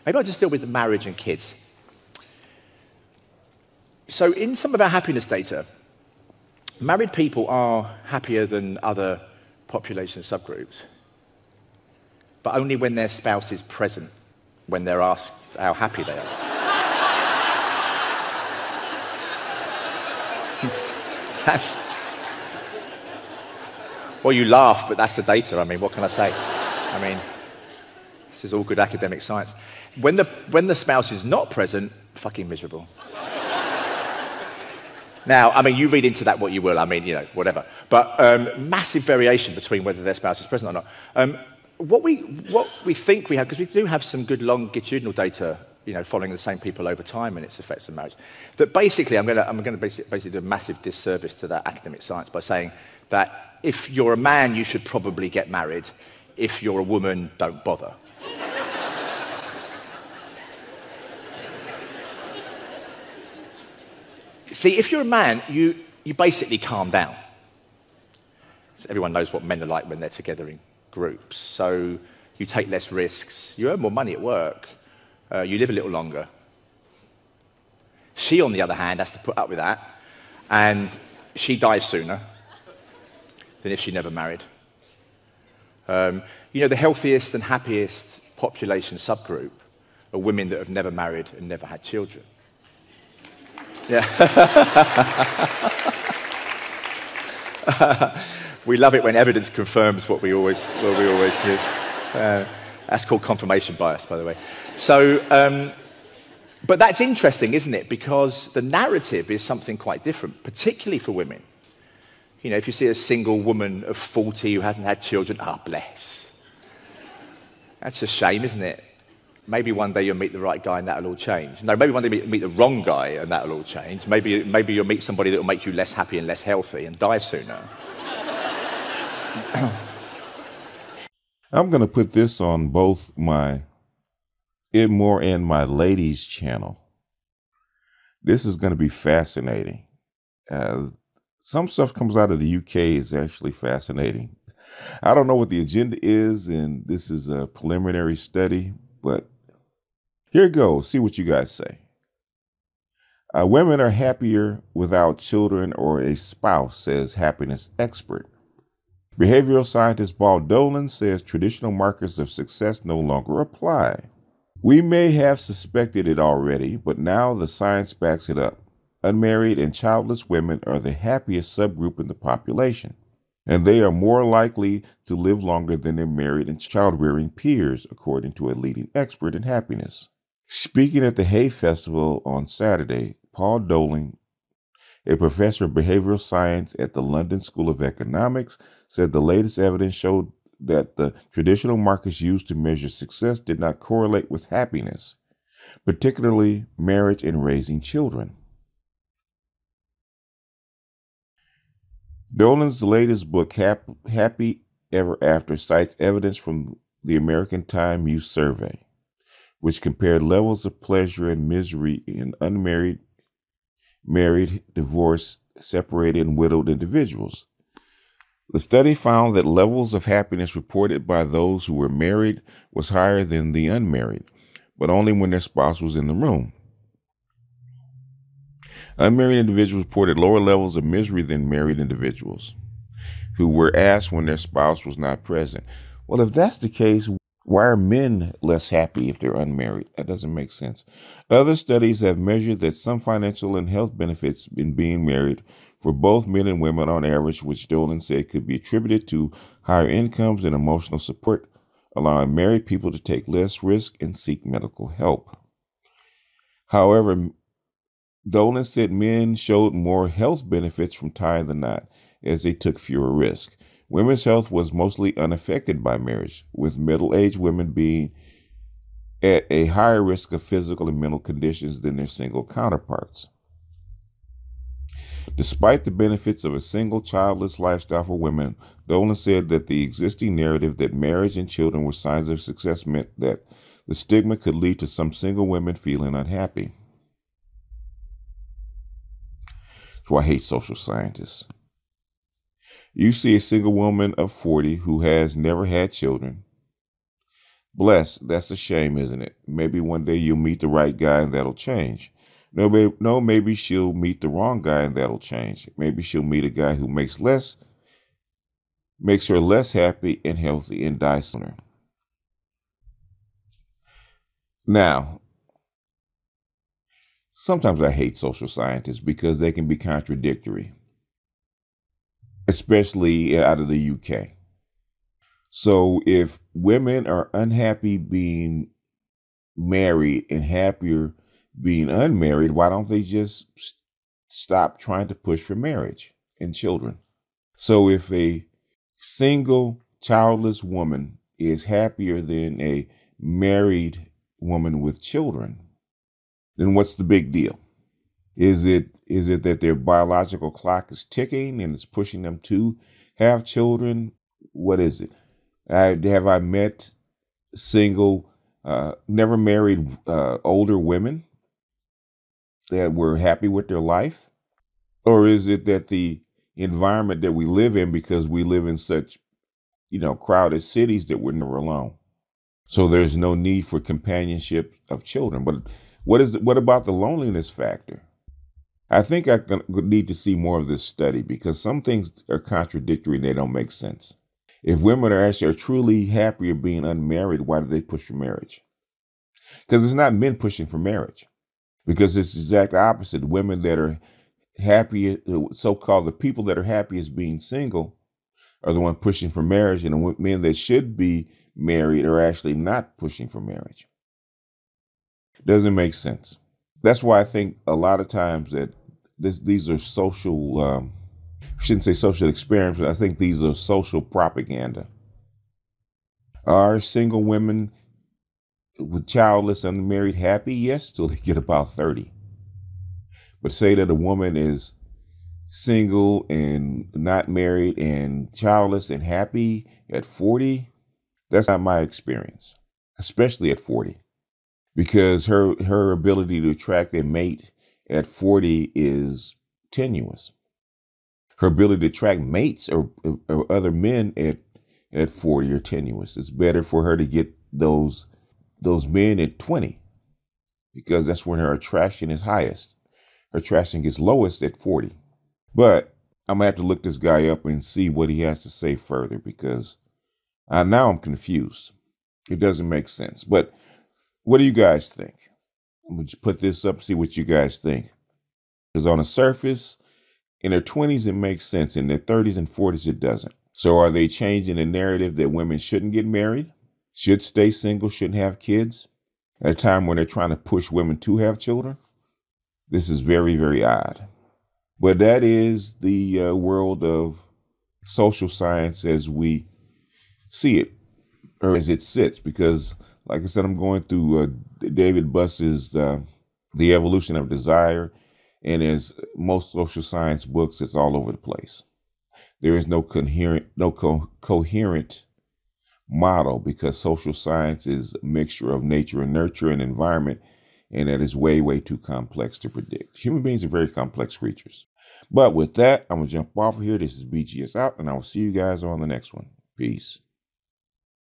Maybe I'll just deal with the marriage and kids. So in some of our happiness data, married people are happier than other population subgroups, but only when their spouse is present, when they're asked how happy they are. Well, you laugh, but that's the data. I mean, what can I say? I mean, this is all good academic science. When the spouse is not present, fucking miserable. Now, I mean, you read into that what you will. I mean, you know, whatever. But massive variation between whether their spouse is present or not. What we think we have, because we do have some good longitudinal data, you know, following the same people over time and its effects on marriage, that basically I'm going to basically do a massive disservice to that academic science by saying that if you're a man, you should probably get married. If you're a woman, don't bother. See, if you're a man, you basically calm down. So everyone knows what men are like when they're together in groups. So you take less risks, you earn more money at work, you live a little longer. She, on the other hand, has to put up with that, and she dies sooner than if she never married. You know, the healthiest and happiest population subgroup are women that have never married and never had children. Yeah. We love it when evidence confirms what we always do. That's called confirmation bias, by the way. So, but that's interesting, isn't it? Because the narrative is something quite different, particularly for women. You know, if you see a single woman of 40 who hasn't had children, bless. That's a shame, isn't it? Maybe one day you'll meet the right guy and that'll all change. No, maybe one day you'll meet the wrong guy and that'll all change. Maybe you'll meet somebody that'll make you less happy and less healthy and die sooner. I'm going to put this on both my IBMOR and my ladies channel. This is going to be fascinating. Some stuff comes out of the UK is actually fascinating. I don't know what the agenda is, and this is a preliminary study, but here it goes. See what you guys say. Women are happier without children or a spouse, says happiness expert. Behavioral scientist Paul Dolan says traditional markers of success no longer apply. We may have suspected it already, but now the science backs it up. Unmarried and childless women are the happiest subgroup in the population, and they are more likely to live longer than their married and child-rearing peers, according to a leading expert in happiness. Speaking at the Hay Festival on Saturday, Paul Dolan, a professor of behavioral science at the London School of Economics, said the latest evidence showed that the traditional markers used to measure success did not correlate with happiness, particularly marriage and raising children. Dolan's latest book, Happy Ever After, cites evidence from the American Time Youth Survey, which compared levels of pleasure and misery in unmarried, married, divorced, separated, and widowed individuals. The study found that levels of happiness reported by those who were married was higher than the unmarried, but only when their spouse was in the room. Unmarried individuals reported lower levels of misery than married individuals who were asked when their spouse was not present. Well, if that's the case, why are men less happy if they're unmarried? That doesn't make sense. Other studies have measured that some financial and health benefits in being married for both men and women on average, which Dolan said could be attributed to higher incomes and emotional support, allowing married people to take less risk and seek medical help. However, Dolan said men showed more health benefits from tying the knot, as they took fewer risks. Women's health was mostly unaffected by marriage, with middle-aged women being at a higher risk of physical and mental conditions than their single counterparts. Despite the benefits of a single childless lifestyle for women, Dolan said that the existing narrative that marriage and children were signs of success meant that the stigma could lead to some single women feeling unhappy. That's why I hate social scientists. You see a single woman of 40 who has never had children, Bless, that's a shame, isn't it? Maybe one day you'll meet the right guy and that'll change. No, maybe she'll meet the wrong guy and that'll change. Maybe she'll meet a guy who makes her less happy and healthy and die sooner. Now, sometimes I hate social scientists because they can be contradictory, especially out of the UK. So if women are unhappy being married and happier being unmarried, why don't they just stop trying to push for marriage and children? So if a single childless woman is happier than a married woman with children, then what's the big deal? Is it that their biological clock is ticking and it's pushing them to have children? What is it? Have I met single, never married older women that were happy with their life? Or is it that the environment that we live in, because we live in such, crowded cities, that we're never alone? So there's no need for companionship of children. But what about the loneliness factor? I think I need to see more of this study, because some things are contradictory and they don't make sense. If women are truly happier being unmarried, why do they push for marriage? Because it's not men pushing for marriage, because it's the exact opposite. Women that are happy, so-called the people that are happy as being single, are the one pushing for marriage, and the men that should be married are actually not pushing for marriage. Doesn't make sense. That's why I think a lot of times that these are social, I shouldn't say social experiments, but I think these are social propaganda. Are single women with childless, unmarried happy? Yes, till they get about 30. But say that a woman is single and not married and childless and happy at 40, that's not my experience, especially at 40, because her ability to attract a mate at 40 is tenuous. Her ability to attract mates or other men at 40 are tenuous. It's better for her to get those men at 20, because that's when her attraction is highest. Her attraction gets lowest at 40. But I'm going to have to look this guy up and see what he has to say further, because now I'm confused. It doesn't make sense. But what do you guys think? I'm going to put this up, see what you guys think. Because on the surface, in their 20s, it makes sense. In their 30s and 40s, it doesn't. So are they changing the narrative that women shouldn't get married, should stay single, shouldn't have kids, at a time when they're trying to push women to have children? This is very, very odd. But that is the world of social science as we see it, or as it sits. Because, like I said, I'm going through David Buss's The Evolution of Desire. And as most social science books, it's all over the place. There is no coherent model, because social science is a mixture of nature and nurture and environment. And that is way, way too complex to predict. Human beings are very complex creatures. But with that, I'm going to jump off of here. This is BGS out, and I will see you guys on the next one. Peace.